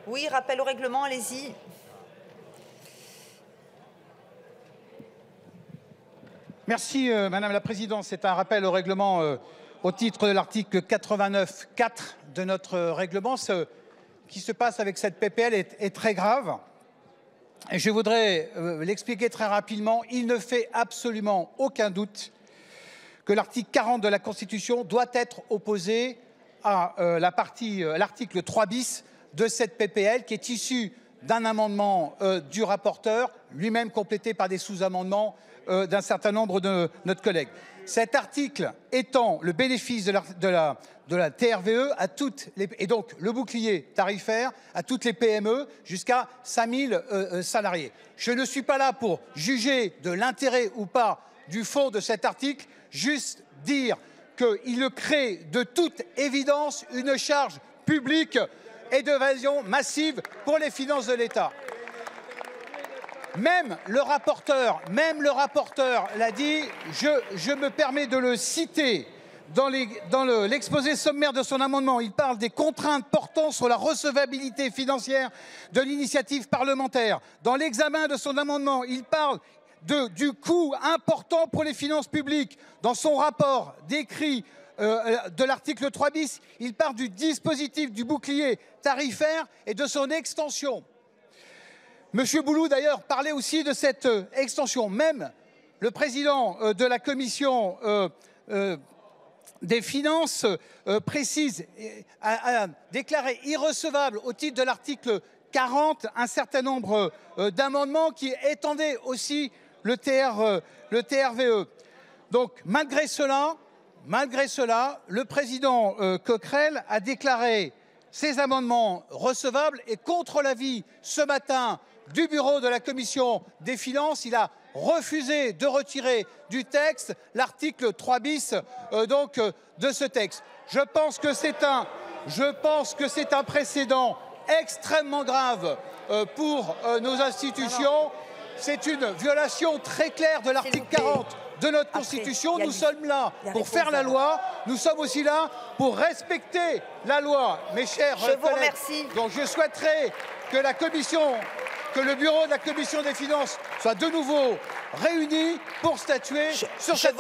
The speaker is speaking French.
Oui, rappel au règlement, allez-y. Merci Madame la Présidente. C'est un rappel au règlement au titre de l'article 89.4 de notre règlement. Ce qui se passe avec cette PPL est très grave. Et je voudrais l'expliquer très rapidement. Il ne fait absolument aucun doute que l'article 40 de la Constitution doit être opposé à l'article 3 bis de cette PPL qui est issu d'un amendement du rapporteur, lui-même complété par des sous-amendements d'un certain nombre de notre collègue. Cet article étend le bénéfice de la TRVE à toutes les, et donc le bouclier tarifaire à toutes les PME jusqu'à 5000 salariés. Je ne suis pas là pour juger de l'intérêt ou pas du fond de cet article, juste dire qu'il crée de toute évidence une charge publique et d'évasion massive pour les finances de l'État. Même le rapporteur l'a dit, je me permets de le citer dans l'exposé sommaire de son amendement. Il parle des contraintes portant sur la recevabilité financière de l'initiative parlementaire. Dans l'examen de son amendement, il parle du coût important pour les finances publiques. Dans son rapport décrit de l'article 3 bis, il parle du dispositif du bouclier tarifaire et de son extension. Monsieur Boulou, d'ailleurs, parlait aussi de cette extension. Même le président de la commission des finances précise, a déclaré irrecevable au titre de l'article 40 un certain nombre d'amendements qui étendaient aussi le TRVE. Donc, malgré cela, le président Coquerel a déclaré ces amendements recevables et contre l'avis ce matin du bureau de la commission des finances, il a refusé de retirer du texte l'article 3 bis de ce texte. Je pense que c'est un précédent extrêmement grave pour nos institutions. C'est une violation très claire de l'article 40 de notre Constitution. Nous sommes là pour faire la loi. Nous sommes aussi là pour respecter la loi. Mes chers collègues, donc je souhaiterais que le bureau de la Commission des finances soit de nouveau réuni pour statuer sur cette